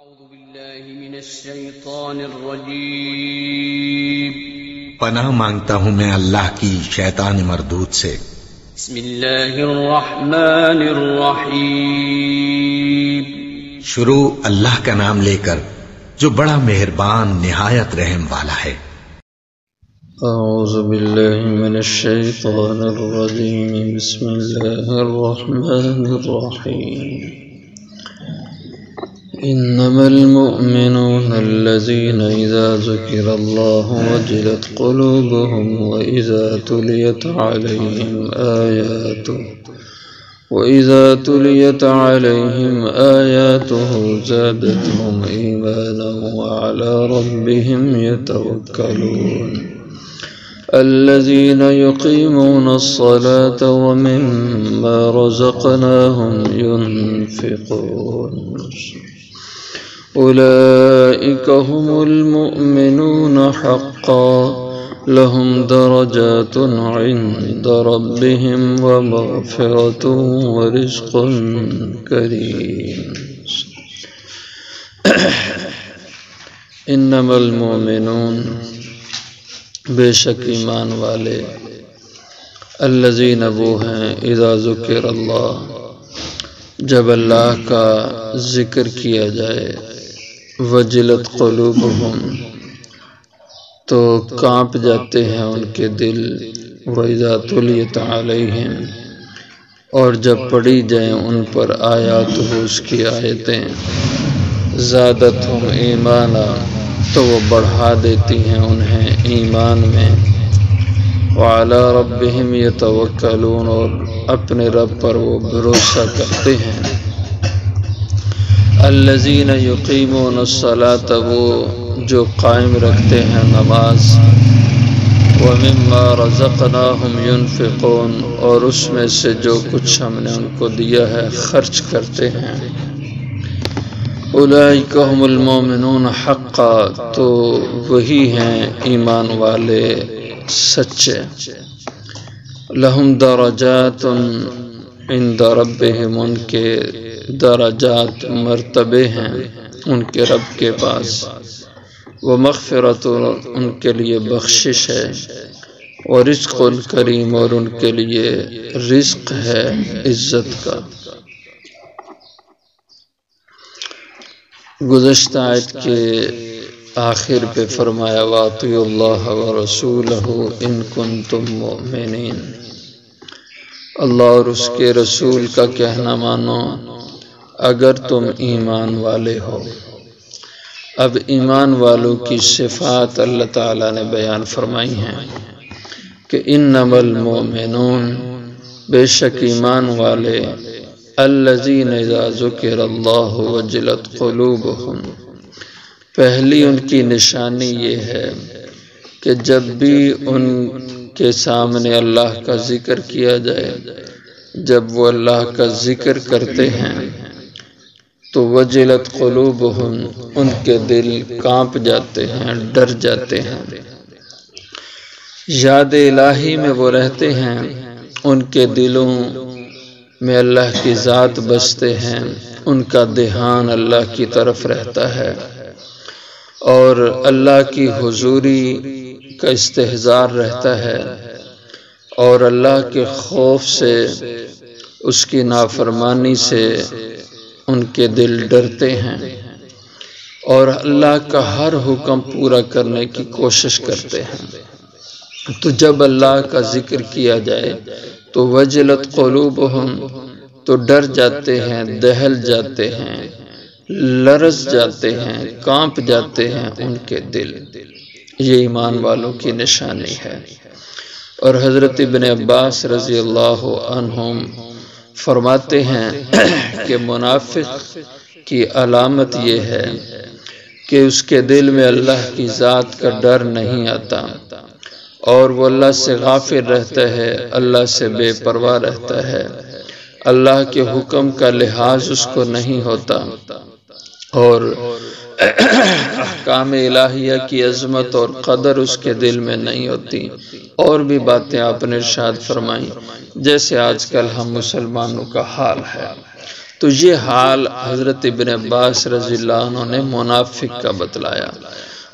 أعوذ بالله من الشيطان الرجيم پناہ مانگتا ہوں میں اللہ کی شیطان مردود سے۔ بسم الله الرحمن الرحيم شروع اللہ کا نام لے کر جو بڑا مہربان نہایت رحم والا ہے۔ أعوذ بالله من الشيطان الرجيم بسم الله الرحمن الرحيم إنما المؤمنون الذين إذا ذكر الله وجلت قلوبهم وإذا تليت عليهم آياته زادتهم إيمانا وعلى ربهم يتوكلون الذين يقيمون الصلاة ومما رزقناهم ينفقون أولئك هم المؤمنون حقا لهم درجات عند ربهم ومغفرة ورزق كريم انما المؤمنون بے شک ایمان والے الذین وہ ہیں اذا ذکر اللہ جب اللہ کا ذکر کیا جائے وجلت قلوبہم تو کانپ جاتے ہیں ان کے دل وَإِذَا تُلِيَتْ عَلَيْهِمْ اور جب پڑھی جائیں ان پر آیات اس کی آیتیں زادتہم ایمانا تو وہ بڑھا دیتی ہیں انہیں ایمان میں وعلی ربہم یتوکلون اور اپنے رب پر وہ بھروسہ کرتے ہیں الذین یقیمون الصلاۃ وہ جو قائم رکھتے ہیں نماز ومما رزقناہم ینفقون اور اس میں سے جو کچھ ہم نے ان کو دیا ہے خرچ کرتے ہیں اولئک هم المؤمنون حقا تو وہی ہیں ایمان والے سچے لہم درجات عند ربہم ان کے درجات مرتبے ہیں ان کے رب کے پاس ومغفرت ان کے لیے بخشش ہے ورزق کریم اور ان کے لیے رزق ہے عزت کا۔ گزشتہ آیت کے آخر پہ فرمایا وَأَطِیعُوا اللَّهَ وَرَسُولَهُ إِن كُنتُم مُؤْمِنِينَ اللہ اور اس کے رسول کا کہنا مانو اگر تم ایمان والے ہو۔ اب ایمان والوں کی صفات اللہ تعالیٰ نے بیان فرمائی ہیں کہ انما المؤمنون بے شک ایمان والے الذین اذا ذکر اللہ وجلت قلوبہم پہلی ان کی نشانی یہ ہے کہ جب بھی ان کے سامنے اللہ کا ذکر کیا جائے جب وہ اللہ کا ذکر کرتے ہیں تو وجلت قلوبہم ان کے دل کانپ جاتے ہیں ڈر جاتے ہیں یاد الہی میں وہ رہتے ہیں ان کے دلوں میں اللہ کی ذات بستے ہیں ان کا دھیان اللہ کی طرف رہتا ہے اور اللہ کی حضوری کا استحضار رہتا ہے اور اللہ کے خوف سے اس کی نافرمانی سے ان کے دل ڈرتے ہیں اور اللہ کا ہر حکم پورا کرنے کی کوشش کرتے ہیں۔ تو جب اللہ کا ذکر کیا جائے تو وجلت قلوبہم تو ڈر جاتے ہیں دہل جاتے ہیں لرز جاتے ہیں کانپ جاتے ہیں ان کے دل یہ ایمان والوں کی نشانی ہے۔ اور حضرت ابن عباس رضی اللہ عنہم فرماتے ہیں کہ منافق کی علامت یہ ہے کہ اس کے دل میں اللہ کی ذات کا ڈر نہیں آتا اور وہ اللہ سے غافل رہتا ہے اللہ سے بے پرواہ رہتا ہے اللہ کے حکم کا لحاظ اس کو نہیں ہوتا اور احکام الہیہ کی عظمت اور قدر اس کے دل میں نہیں ہوتی اور بھی باتیں آپ نے ارشاد فرمائیں جیسے آج کل ہم مسلمانوں کا حال ہے۔ تو یہ حال حضرت ابن عباس رضی اللہ عنہ نے منافق کا بتلایا،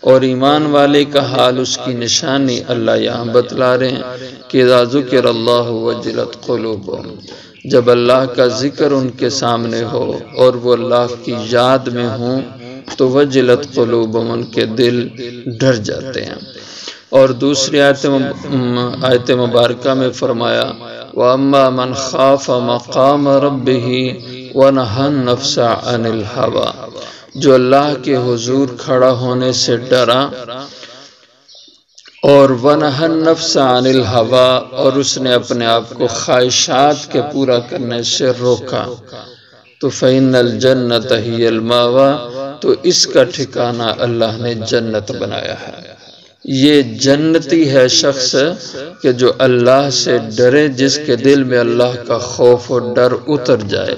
اور ایمان والے کا حال، اس کی نشانی اللہ یہاں بتلا رہے ہیں کہ اذا ذکر اللہ وجلت قلوبہم، جب اللہ کا ذکر ان کے سامنے ہو اور وہ اللہ کی یاد میں ہوں تو وجلت قلوبہم، ان کے دل ڈر جاتے ہیں۔ اور دوسری آیت مبارکہ میں فرمایا وَأَمَّا مَنْ خَافَ مَقَامَ رَبِّهِ وَنَهَى النَّفْسَ عَنِ الْهَوَىٰ، جو اللہ کے حضور کھڑا ہونے سے ڈرا اور وَنَهَى النَّفْسَ عَنِ الْهَوَىٰ، اور اس نے اپنے آپ کو خواہشات کے پورا کرنے سے روکا، تو فَإِنَّ الْجَنَّةَ هِيَ الْمَأْوَىٰ، تو اس کا ٹھکانہ اللہ نے جنت بنایا ہے۔ یہ جنتی ہے شخص کہ جو اللہ سے ڈرے، جس کے دل میں اللہ کا خوف و ڈر اتر جائے،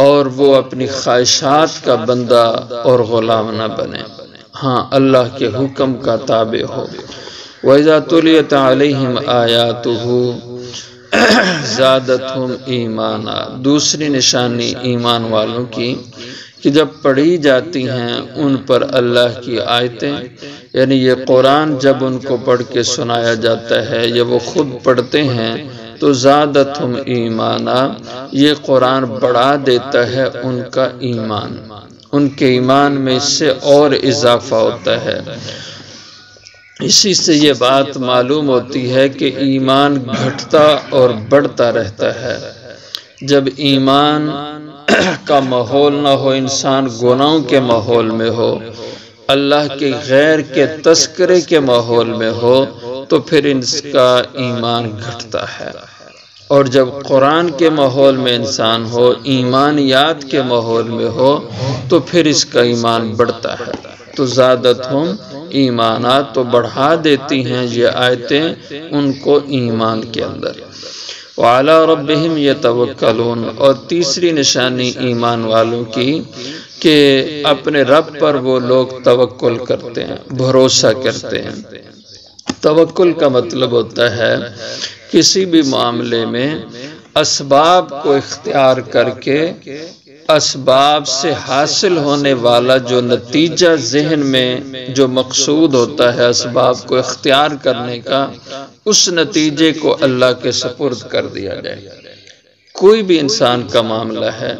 اور وہ اپنی خواہشات کا بندہ اور غلام نہ بنے، ہاں اللہ کے حکم کا تابع ہو۔ وَإِذَا تُلِيَتْ عَلَيْهِمْ آيَاتُهُ زَادَتْهُمْ ایمانا، دوسری نشانی ایمان والوں کی کہ جب پڑھی جاتی ہیں ان پر اللہ کی آیتیں، یعنی یہ قرآن جب ان کو پڑھ کے سنایا جاتا ہے یا وہ خود پڑھتے ہیں تو زادتہم ایمانا، یہ قرآن بڑھا دیتا ہے ان کا ایمان، ان کے ایمان میں اس سے اور اضافہ ہوتا ہے۔ اسی سے یہ بات معلوم ہوتی ہے کہ ایمان گھٹتا اور بڑھتا رہتا ہے۔ جب ایمان کا ماحول نہ ہو، انسان گناہوں کے ماحول میں ہو، اللہ کے غیر کے تذکرے کے ماحول میں ہو، تو پھر اس کا ایمان گھٹتا ہے، اور جب قرآن کے ماحول میں انسان ہو، ایمانیات کے ماحول میں ہو، تو پھر اس کا ایمان بڑھتا ہے۔ تو زادتہم ایمانا، تو بڑھا دیتی ہیں یہ آیتیں ان کو ایمان کے اندر۔ وَعَلَىٰ رَبِّهِمْ يَتَوَكَّلُونَ، اور تیسری نشانی ایمان والوں کی کہ اپنے رب پر وہ لوگ توکل کرتے ہیں، بھروسہ کرتے ہیں۔ توکل کا مطلب ہوتا ہے کسی بھی معاملے میں اسباب کو اختیار کر کے اسباب سے حاصل ہونے والا جو نتیجہ ذہن میں جو مقصود ہوتا ہے اسباب کو اختیار کرنے کا، اس نتیجے کو اللہ کے سپرد کر دیا جائے۔ کوئی بھی انسان کا معاملہ ہے،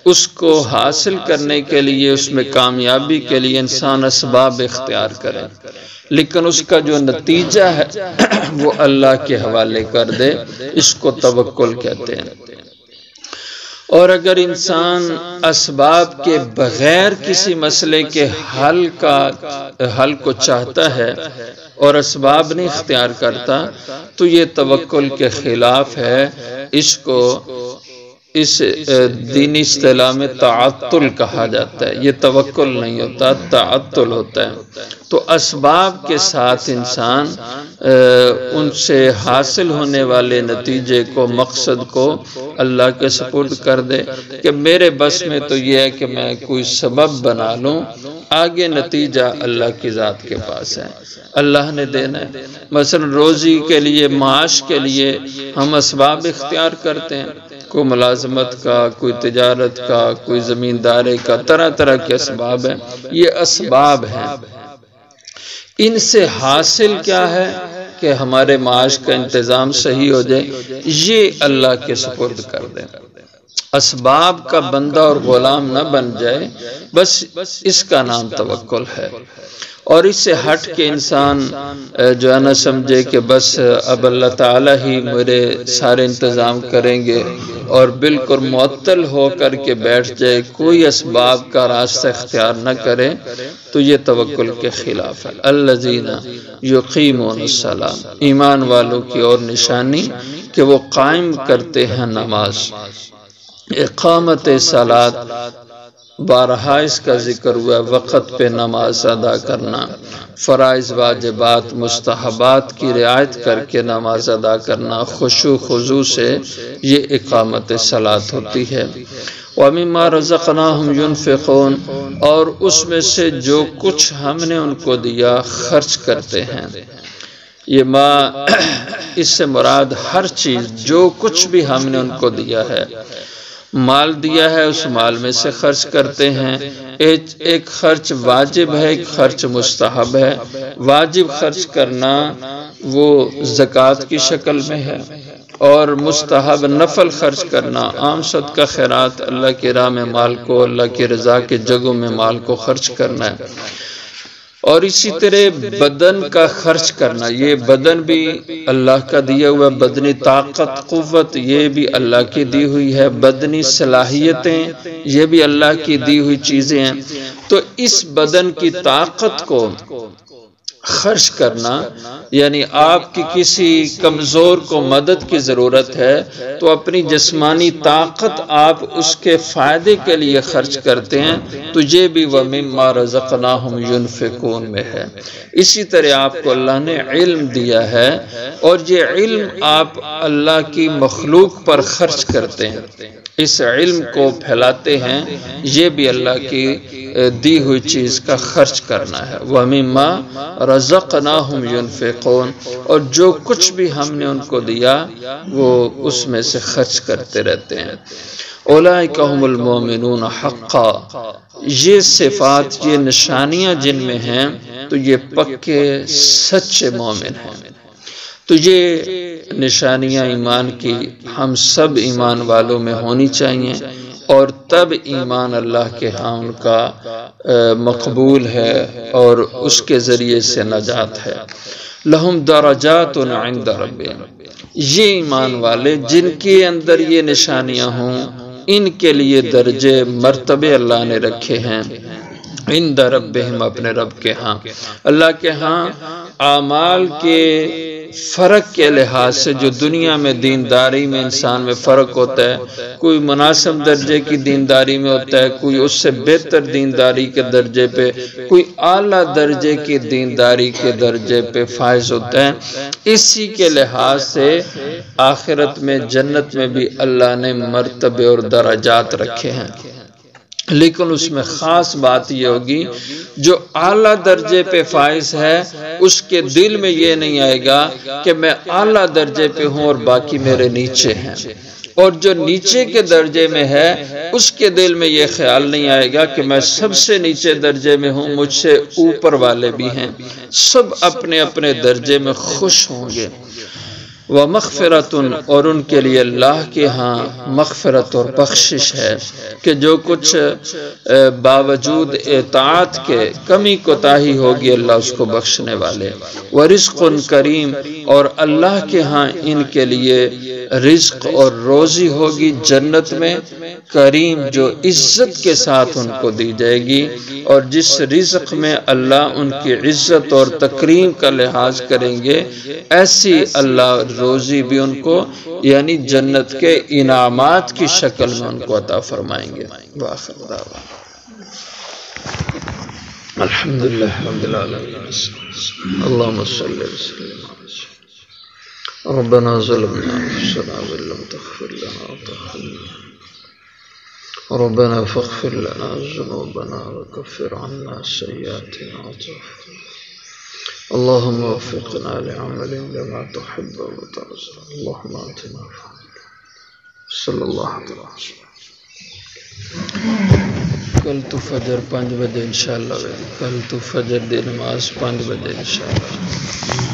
اس کو حاصل کرنے کے لیے، اس میں کامیابی کے لیے انسان اسباب اختیار کرے، لیکن اس کا جو نتیجہ ہے وہ اللہ کے حوالے کر دے، اس کو توکل کہتے ہیں۔ اور اگر انسان اسباب کے بغیر کسی مسئلے کے حل کو چاہتا ہے اور اسباب نہیں اختیار کرتا، تو یہ توکل کے خلاف ہے۔ اس کو اس دینی اصطلاح میں تعطل کہا جاتا ہے۔ یہ توکل نہیں ہوتا، تعطل ہوتا ہے۔ تو اسباب کے ساتھ انسان ان سے حاصل ہونے والے نتیجے کو، مقصد کو اللہ کے سپرد کر دے کہ میرے بس میں تو یہ ہے کہ میں کوئی سبب بنا لوں، آگے نتیجہ اللہ کی ذات کے پاس ہے، اللہ نے دینا ہے۔ مثلا روزی کے لیے، معاش کے لیے ہم اسباب اختیار کرتے ہیں، کوئی ملازمت کا، کوئی تجارت کا، کوئی زمینداری کا، طرح طرح کے اسباب ہیں۔ یہ اسباب ہیں، ان سے حاصل کیا ہے کہ ہمارے معاش کا انتظام صحیح ہو جائے، یہ اللہ کے سپرد کر دیں۔ اسباب کا بندہ اور غلام نہ بن جائے، بس اس کا نام توکل ہے۔ اور اس سے ہٹ کے انسان جو ہے نہ سمجھے کہ بس اب اللہ تعالیٰ ہی میرے سارے انتظام کریں گے، اور بالکل معطل ہو کر کے بیٹھ جائے، کوئی اسباب کا راستہ اختیار نہ کرے، تو یہ توکل کے خلاف ہے۔ الذین یقیمون الصلاۃ، ایمان والوں کی اور نشانی کہ وہ قائم کرتے ہیں نماز۔ اقامت صلاۃ، بارہا اس کا ذکر ہوا، وقت پہ نماز ادا کرنا، فرائض واجبات مستحبات کی رعایت کر کے نماز ادا کرنا، خشوع خضوع سے، یہ اقامت صلاۃ ہوتی ہے۔ وَمِمَّا رَزَقْنَاهُمْ يُنْفِقُونَ، اور اس میں سے جو کچھ ہم نے ان کو دیا خرچ کرتے ہیں۔ یہ ماں اس سے مراد ہر چیز، جو کچھ بھی ہم نے ان کو دیا ہے۔ مال دیا ہے اس مال میں سے خرچ کرتے ہیں۔ ایک خرچ واجب ہے، ایک خرچ مستحب ہے۔ واجب خرچ کرنا وہ زکوٰۃ کی شکل میں ہے، اور مستحب نفل خرچ کرنا، عام صدقہ خیرات، اللہ کی راہ میں مال کو، اللہ کی رضا کے جگہوں میں مال کو خرچ کرنا ہے۔ اور اسی طرح بدن کا خرچ کرنا، یہ بدن بھی اللہ کا دیا ہوا، بدنی طاقت قوت یہ بھی اللہ کی دی ہوئی ہے، بدنی صلاحیتیں یہ بھی اللہ کی دی ہوئی چیزیں ہیں۔ تو اس بدن کی طاقت کو خرچ کرنا، یعنی آپ کی کسی کمزور کو مدد کی ضرورت ہے تو اپنی جسمانی طاقت آپ اس کے فائدے کے لیے خرچ کرتے ہیں، تو یہ بھی وَمِمَّا رَزَقْنَاهُمْ يُنْفِقُونَ میں ہے۔ اسی طرح آپ کو اللہ نے علم دیا ہے، اور یہ علم آپ اللہ کی مخلوق پر خرچ کرتے ہیں، اس علم کو پھیلاتے ہیں، یہ بھی اللہ کی دی ہوئی چیز کا خرچ کرنا ہے۔ وَمِمَّا رَزَقْنَاهُمْ يُنْفِقُونَ، اور جو کچھ بھی ہم نے ان کو دیا وہ اس میں سے خرچ کرتے رہتے ہیں۔ اولئک هم المؤمنون حقا، یہ صفات، یہ نشانیاں جن میں ہیں تو یہ پکے سچے مومن ہیں۔ تو یہ نشانیاں ایمان کی ہم سب ایمان والوں میں ہونی چاہیے، اور تب ایمان اللہ کے ہاں ان کا مقبول ہے اور اس کے ذریعے سے نجات ہے۔ لہم درجات عند ربہم، یہ ایمان والے جن کے اندر یہ نشانیاں ہوں، ان کے لیے درجے مرتبے اللہ نے رکھے ہیں عند ربہم، اپنے رب کے ہاں۔ اللہ کے ہاں اعمال کے فرق کے لحاظ سے جو دنیا میں دینداری میں انسان میں فرق ہوتا ہے، کوئی مناسب درجے کی دینداری میں ہوتا ہے، کوئی اس سے بہتر دینداری کے درجے پہ، کوئی اعلیٰ درجے کی دینداری کے درجے پہ فائز ہوتا ہے، اسی کے لحاظ سے آخرت میں جنت میں بھی اللہ نے مرتبے اور درجات رکھے ہیں۔ لیکن اس میں خاص بات یہ ہوگی جو اعلیٰ درجے پہ فائز ہے اس کے دل میں یہ نہیں آئے گا کہ میں اعلیٰ درجے پہ ہوں اور باقی میرے نیچے ہیں، اور جو نیچے کے درجے میں ہے اس کے دل میں یہ خیال نہیں آئے گا کہ میں سب سے نیچے درجے میں ہوں، مجھ سے اوپر والے بھی ہیں، سب اپنے اپنے درجے میں خوش ہوں گے۔ وَمَغْفِرَةٌ، اور ان کے لیے اللہ کے ہاں مغفرت اور بخشش ہے کہ جو کچھ باوجود اطاعت کے کمی کوتاہی ہوگی اللہ اس کو بخشنے والے۔ وَرِزْقٌ کریم، اور اللہ کے ہاں ان کے لیے رزق اور روزی ہوگی جنت میں کریم، جو عزت کے ساتھ ان کو دی جائے گی، اور جس رزق میں اللہ ان کی عزت اور تکریم کا لحاظ کریں گے ایسی اللہ روزی بھی ان کو یعنی جنت کے انعامات کی شکل میں ان کو عطا فرمائیں گے۔ وآخر دعوانا الحمدللہ رب العالمین، اللہم صلی وسلم ربنا ظلمنا انفسنا وان لم تغفر لنا وترحمنا ربنا فاغفر لنا ذنوبنا وكفر عنا سيئاتنا وتوفنا اللهم وفقنا لعمل لما تحب وترضى اللهم آتنا صلی اللہ علیہ وسلم۔ کل تو فجر 5 بجے انشاءاللہ، کل تو فجر دی نماز 5 بجے انشاءاللہ۔